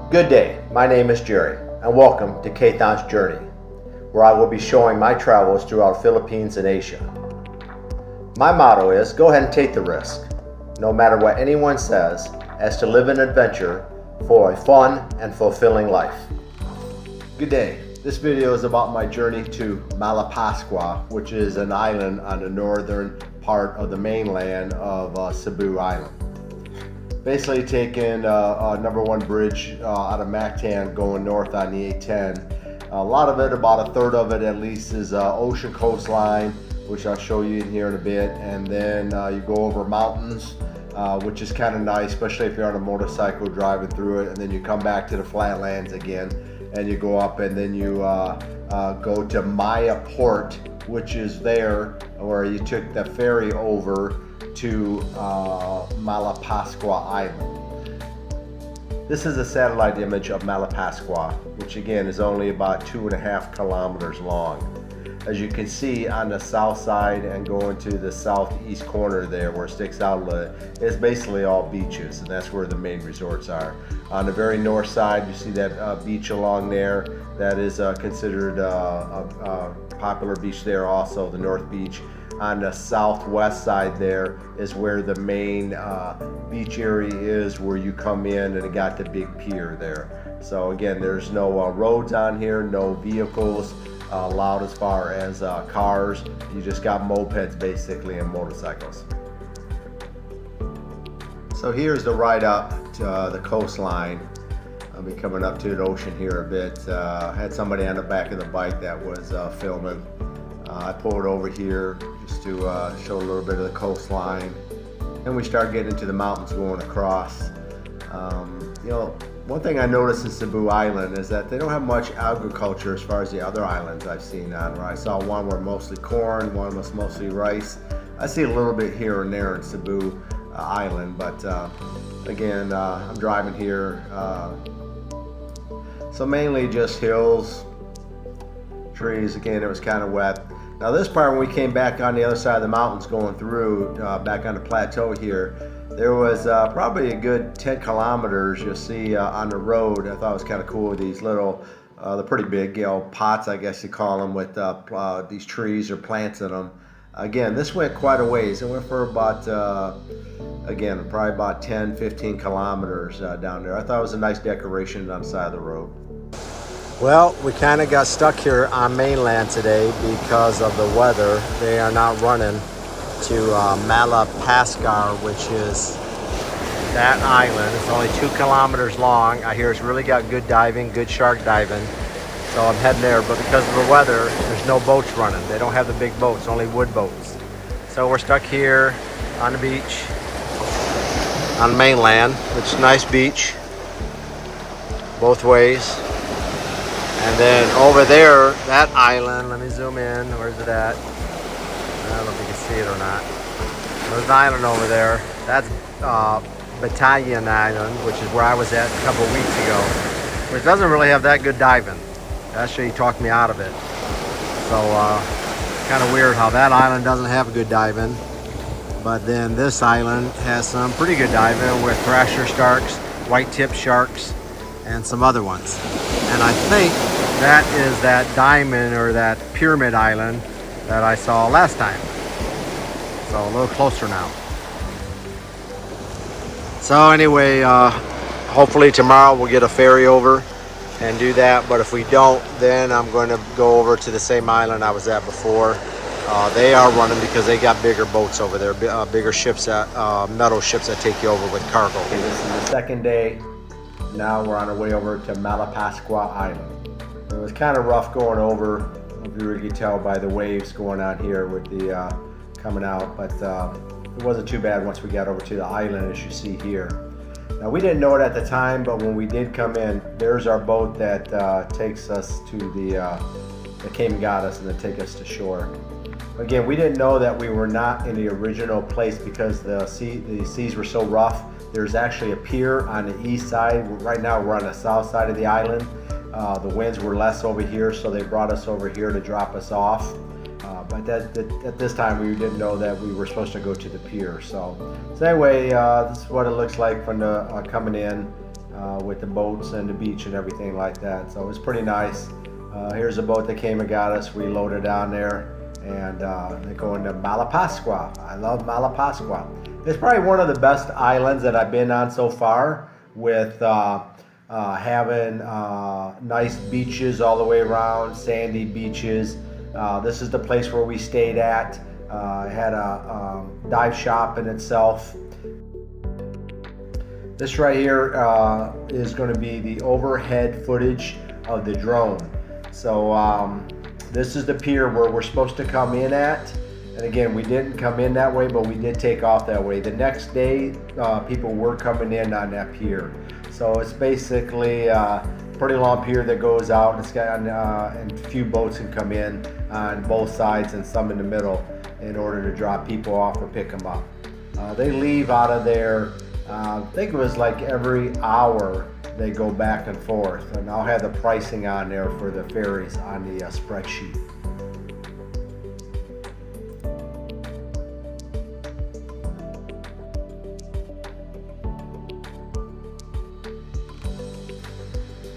Good day, my name is Jerry, and welcome to Cathon's Journey, where I will be showing my travels throughout Philippines and Asia. My motto is, go ahead and take the risk, no matter what anyone says, as to live an adventure for a fun and fulfilling life. Good day, this video is about my journey to Malapascua, which is an island on the northern part of the mainland of Cebu Island. Basically taking number one bridge out of Mactan going north on the A10. A lot of it, about a third of it at least, is ocean coastline, which I'll show you in here in a bit. And then you go over mountains, which is kind of nice, especially if you're on a motorcycle driving through it. And then you come back to the flatlands again, and you go up, and then you go to Maya Port, which is there where you took the ferry over to Malapascua Island. This is a satellite image of Malapascua, which again is only about 2.5 kilometers long. As you can see on the south side and going to the southeast corner there where it sticks out, it's basically all beaches, and that's where the main resorts are. On the very north side, you see that beach along there. That is considered a popular beach there also, the North Beach. On the southwest side there is where the main beach area is, where you come in, and it got the big pier there. So again, there's no roads on here, no vehicles allowed as far as cars. You just got mopeds basically and motorcycles. So here's the ride up to the coastline. I'll be coming up to the ocean here a bit. Had somebody on the back of the bike that was filming. I pulled over here just to show a little bit of the coastline. Then we start getting into the mountains going across. One thing I noticed in Cebu Island is that they don't have much agriculture as far as the other islands I've seen on. Where I saw one where mostly corn, one was mostly rice. I see a little bit here and there in Cebu Island, but again, I'm driving here. So mainly just hills, trees. Again, it was kind of wet. Now this part, when we came back on the other side of the mountains going through, back on the plateau here, there was probably a good 10 kilometers you'll see on the road. I thought it was kind of cool, these little, they're pretty big, pots I guess you call them, with these trees or plants in them. Again, this went quite a ways. It went for about, again, probably about 10, 15 kilometers down there. I thought it was a nice decoration on the side of the road. Well, we kind of got stuck here on mainland today because of the weather. They are not running to Malapascua, which is that island. It's only 2 kilometers long. I hear it's really got good diving, good shark diving. So I'm heading there, but because of the weather, there's no boats running. They don't have the big boats, only wood boats. So we're stuck here on the beach, on the mainland, which is a nice beach, both ways. And then over there, that island, let me zoom in, where's it at? I don't know if you can see it or not. There's an island over there. That's Battalion Island, which is where I was at a couple of weeks ago, which doesn't really have that good diving. Actually, he talked me out of it. So, kind of weird how that island doesn't have good diving. But then this island has some pretty good diving with Thrasher Sharks, white-tip sharks, and some other ones. And I think that is that diamond or that pyramid island that I saw last time. So a little closer now. So anyway, hopefully tomorrow we'll get a ferry over and do that. But if we don't, then I'm going to go over to the same island I was at before. They are running because they got bigger boats over there, bigger ships, metal ships that take you over with cargo. Okay, this is the second day. Now we're on our way over to Malapascua Island. It was kind of rough going over, if you really could tell by the waves going on here with the coming out, but it wasn't too bad once we got over to the island, as you see here. Now we didn't know it at the time, but when we did come in, there's our boat that takes us to that came and got us and then take us to shore. Again, we didn't know that we were not in the original place because the seas were so rough. There's actually a pier on the east side. Right now we're on the south side of the island. The winds were less over here, so they brought us over here to drop us off. But at this time we didn't know that we were supposed to go to the pier. So anyway, this is what it looks like from the coming in. with the boats and the beach and everything like that. So it was pretty nice. Here's a boat that came and got us. We loaded down there, and they're going to Malapascua. I love Malapascua. It's probably one of the best islands that I've been on so far, with having nice beaches all the way around, sandy beaches. This is the place where we stayed at. It had a dive shop in itself. This right here is going to be the overhead footage of the drone. So this is the pier where we're supposed to come in at. And again, we didn't come in that way, but we did take off that way. The next day, people were coming in on that pier. So it's basically a pretty long pier that goes out, and it's got and a few boats can come in on both sides and some in the middle in order to drop people off or pick them up. They leave out of there, I think it was like every hour they go back and forth, and I'll have the pricing on there for the ferries on the spreadsheet.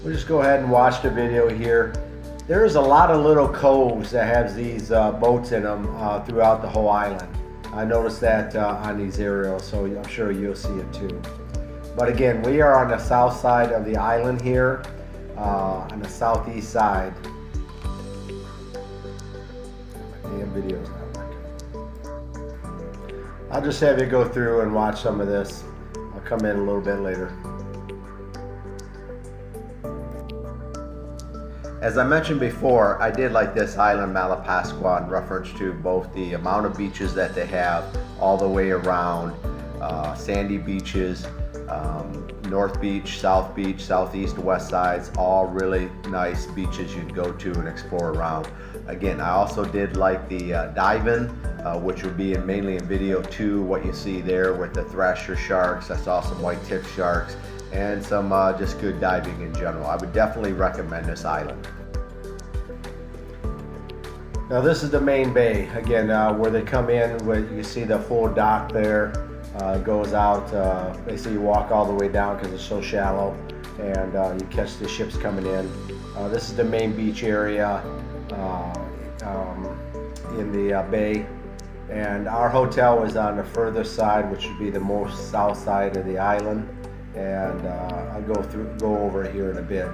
We'll just go ahead and watch the video here. There's a lot of little coves that have these boats in them throughout the whole island. I noticed that on these aerials, so I'm sure you'll see it too. But again, we are on the south side of the island here, on the southeast side. My damn video's not working. I'll just have you go through and watch some of this. I'll come in a little bit later. As I mentioned before, I did like this island, Malapascua, in reference to both the amount of beaches that they have all the way around, sandy beaches, North Beach, South Beach, Southeast, West Sides, all really nice beaches you can go to and explore around. Again, I also did like the dive-in, which would be mainly in video 2, what you see there with the Thrasher Sharks. I saw some white tip sharks and some just good diving in general. I would definitely recommend this island. Now this is the main bay, again, where they come in, where you see the full dock there. Goes out, basically you walk all the way down because it's so shallow, and you catch the ships coming in. This is the main beach area in the bay, and our hotel is on the further side, which would be the most south side of the island, and I'll go over it here in a bit.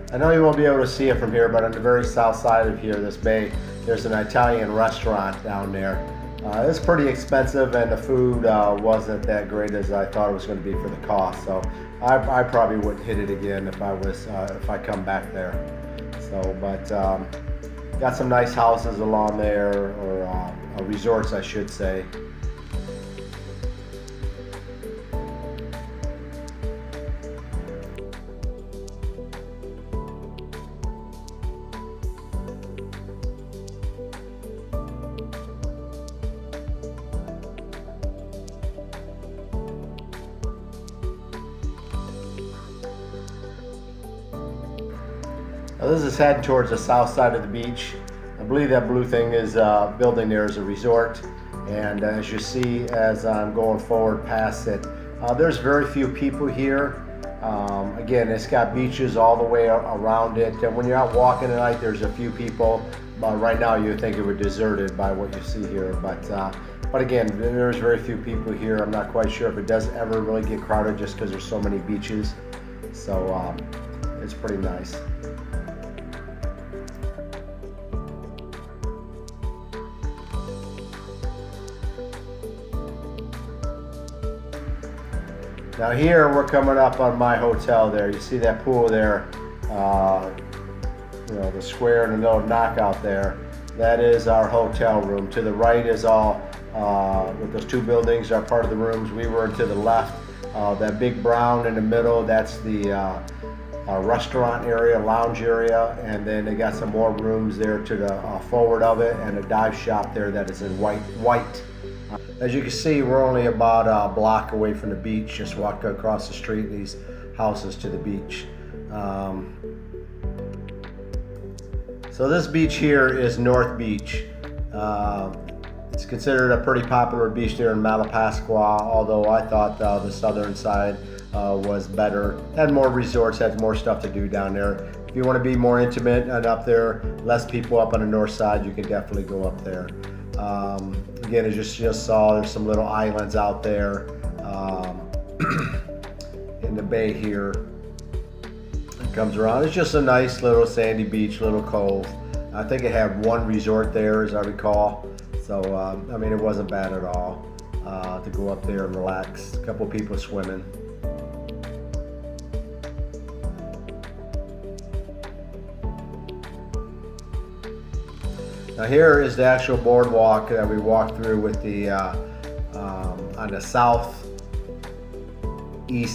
I know you won't be able to see it from here, but on the very south side of here, this bay, there's an Italian restaurant down there. It's pretty expensive, and the food wasn't that great as I thought it was going to be for the cost. So I probably wouldn't hit it again if I come back there. So, but got some nice houses along there, or resorts, I should say. Now this is heading towards the south side of the beach. I believe that blue thing is building there is a resort, and as you see as I'm going forward past it, there's very few people here. Again, it's got beaches all the way around it, and when you're out walking at night, there's a few people, but right now you think it would be deserted by what you see here. But again, there's very few people here. I'm not quite sure if it does ever really get crowded just because there's so many beaches. So it's pretty nice. Now here we're coming up on my hotel there. You see that pool there, the square in the middle of Knockout there. that is our hotel room. To the right is all, with those two buildings are part of the rooms. We were to the left. That big brown in the middle, that's the restaurant area, lounge area, and then they got some more rooms there to the forward of it, and a dive shop there that is in white. As you can see, we're only about a block away from the beach, just walk across the street, these houses to the beach. So this beach here is North Beach. It's considered a pretty popular beach there in Malapascua, although I thought the southern side was better. Had more resorts, had more stuff to do down there. If you want to be more intimate and up there, less people up on the north side, you can definitely go up there. Again, as you just saw, there's some little islands out there in the bay here. It comes around. It's just a nice little sandy beach, little cove. I think it had one resort there, as I recall. So, I mean, it wasn't bad at all to go up there and relax. A couple people swimming. Now here is the actual boardwalk that we walked through with the on the southeast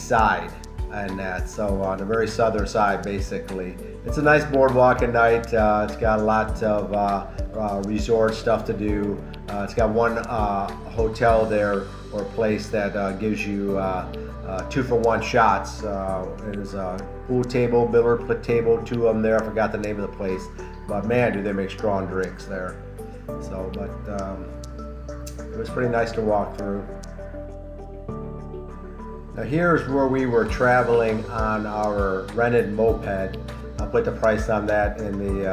side, and that. So on the very southern side, basically. It's a nice boardwalk at night. It's got a lot of resort stuff to do. It's got one hotel there, or place that gives you 2-for-1 shots. There's a pool table, billiard table, two of them there. I forgot the name of the place, but man, do they make strong drinks there. So, but it was pretty nice to walk through. Now here's where we were traveling on our rented moped. I'll put the price on that in the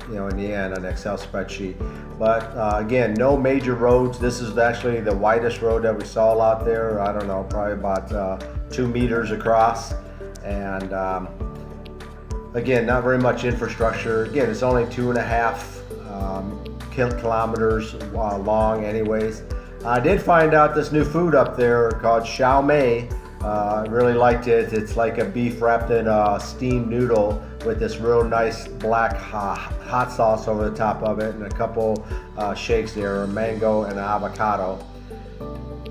in the end on an Excel spreadsheet. But again, no major roads. This is actually the widest road that we saw out there. I don't know, probably about 2 meters across. And again, not very much infrastructure. Again, it's only 2.5 kilometers long anyways. I did find out this new food up there called chow mein. I really liked it. It's like a beef wrapped in a steamed noodle with this real nice black hot sauce over the top of it, and a couple shakes there, a mango and an avocado.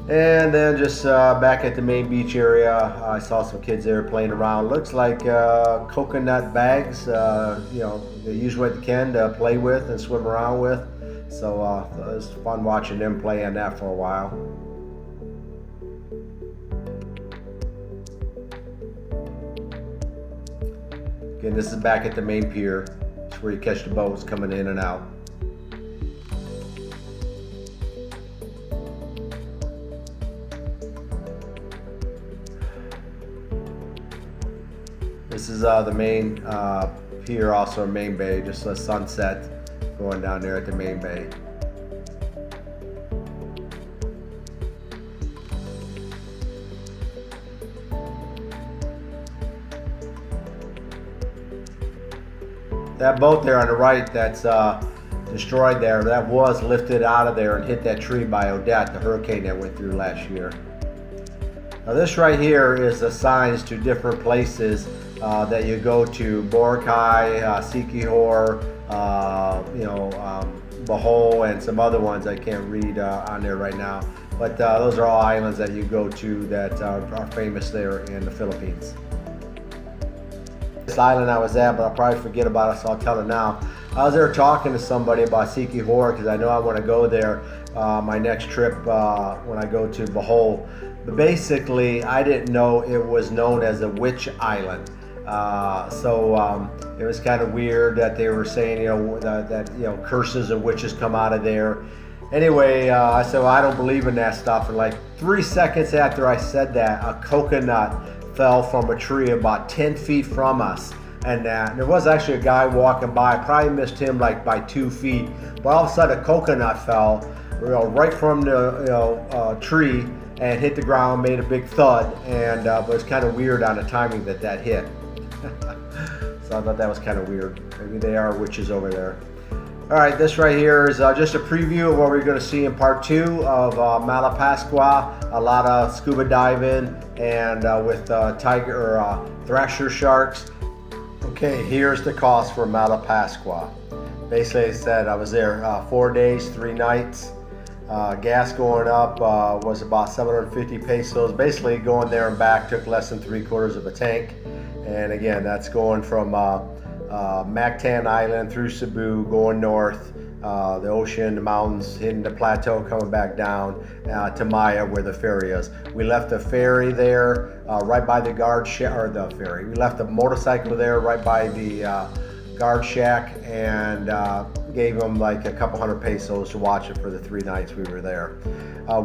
And then just back at the main beach area, I saw some kids there playing around. Looks like coconut bags, they use what they can to play with and swim around with. So it was fun watching them play on that for a while. Again, this is back at the main pier. It's where you catch the boats coming in and out. This is the main pier, also a main bay, just a sunset going down there at the main bay. That boat there on the right that's destroyed there, that was lifted out of there and hit that tree by Odette, the hurricane that went through last year. Now this right here is the signs to different places that you go to: Boracay, Siquijor, Bohol, and some other ones I can't read on there right now. But those are all islands that you go to that are famous there in the Philippines. This island I was at, but I'll probably forget about it, so I'll tell it now. I was there talking to somebody about Siquijor because I know I want to go there my next trip when I go to Bohol. But basically, I didn't know it was known as a witch island. So it was kind of weird that they were saying, that curses and witches come out of there. Anyway, I said, well, I don't believe in that stuff. And like 3 seconds after I said that, a coconut fell from a tree about 10 feet from us. And there was actually a guy walking by. I probably missed him like by 2 feet. But all of a sudden, a coconut fell, right from the tree and hit the ground, made a big thud. And but it was kind of weird on the timing that hit. So I thought that was kind of weird. Maybe they are witches over there. All right, this right here is just a preview of what we're going to see in part 2 of Malapascua. A lot of scuba diving and with Thrasher Sharks. Okay, here's the cost for Malapascua. basically said I was there 4 days, 3 nights. Gas going up was about 750 pesos. Basically going there and back took less than 3/4 of a tank. And again, that's going from Mactan Island through Cebu, going north, the ocean, the mountains, hitting the plateau, coming back down to Maya where the ferry is. We left the ferry there right by the guard shack, or the ferry. We left the motorcycle there right by the guard shack and gave them like a couple hundred pesos to watch it for the 3 nights we were there.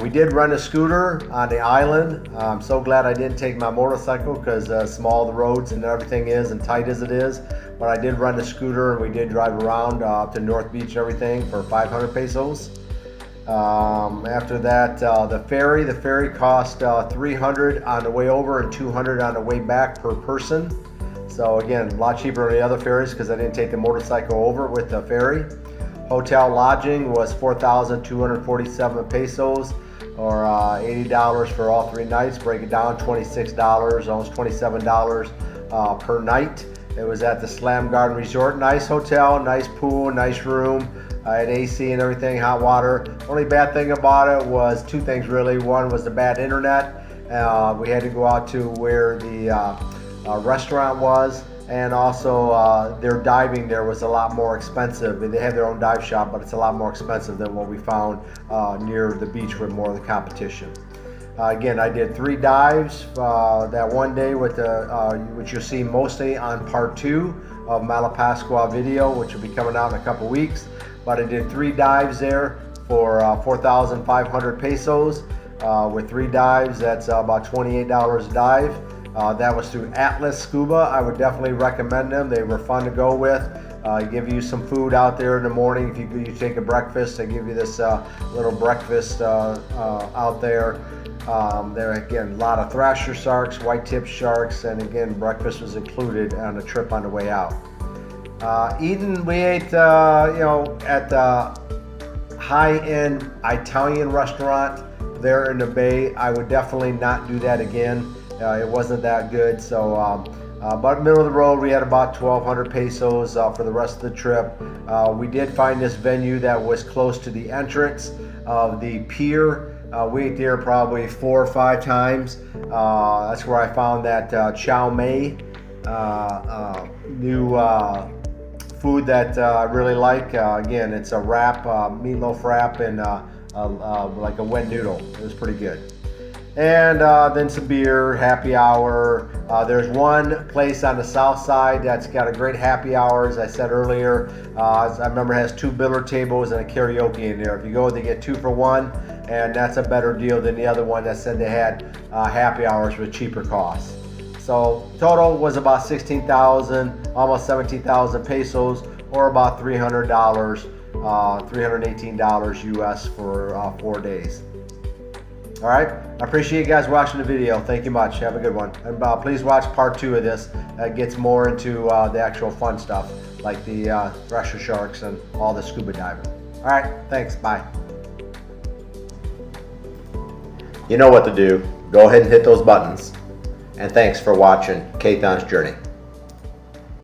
We did rent a scooter on the island. I'm so glad I didn't take my motorcycle because small the roads and everything is and tight as it is. But I did rent a scooter and we did drive around to North Beach and everything for 500 pesos. After that, the ferry cost 300 on the way over and 200 on the way back per person. So again, a lot cheaper than the other ferries because I didn't take the motorcycle over with the ferry. Hotel lodging was 4,247 pesos, or $80 for all 3 nights. Break it down, $26, almost $27 per night. It was at the Slam Garden Resort. Nice hotel, nice pool, nice room. I had AC and everything, hot water. Only bad thing about it was 2 things really. One was the bad internet. We had to go out to where the restaurant was, and also their diving there was a lot more expensive. They have their own dive shop, but it's a lot more expensive than what we found near the beach with more of the competition. Again, I did 3 dives that one day with the which you'll see mostly on part 2 of Malapascua video, which will be coming out in a couple weeks. But I did 3 dives there for 4,500 pesos. With 3 dives, that's about $28 a dive. That was through Atlas Scuba. I would definitely recommend them. They were fun to go with. Give you some food out there in the morning. If you take a breakfast, they give you this little breakfast out there. There again, a lot of Thrasher Sharks, white-tip sharks, and again, breakfast was included on the trip on the way out. Eating, we ate at the high-end Italian restaurant there in the Bay. I would definitely not do that again. It wasn't that good. So, but middle of the road, we had about 1,200 pesos for the rest of the trip. We did find this venue that was close to the entrance of the pier. We ate there probably 4 or 5 times. That's where I found that chow mein, new food that I really like. Again, it's a wrap, meatloaf wrap, and like a wet noodle. It was pretty good. And then some beer, happy hour. There's one place on the south side that's got a great happy hour, as I said earlier. I remember it has 2 billiard tables and a karaoke in there. If you go, they get 2 for 1, and that's a better deal than the other one that said they had happy hours with cheaper costs. So total was about 16,000, almost 17,000 pesos, or about $300, $318 US for 4 days. All right, I appreciate you guys watching the video. Thank you much. Have a good one. And please watch part 2 of this. That gets more into the actual fun stuff, like the Thrasher Sharks and all the scuba diving. All right, thanks. Bye. You know what to do. Go ahead and hit those buttons. And thanks for watching Cathon's Journey.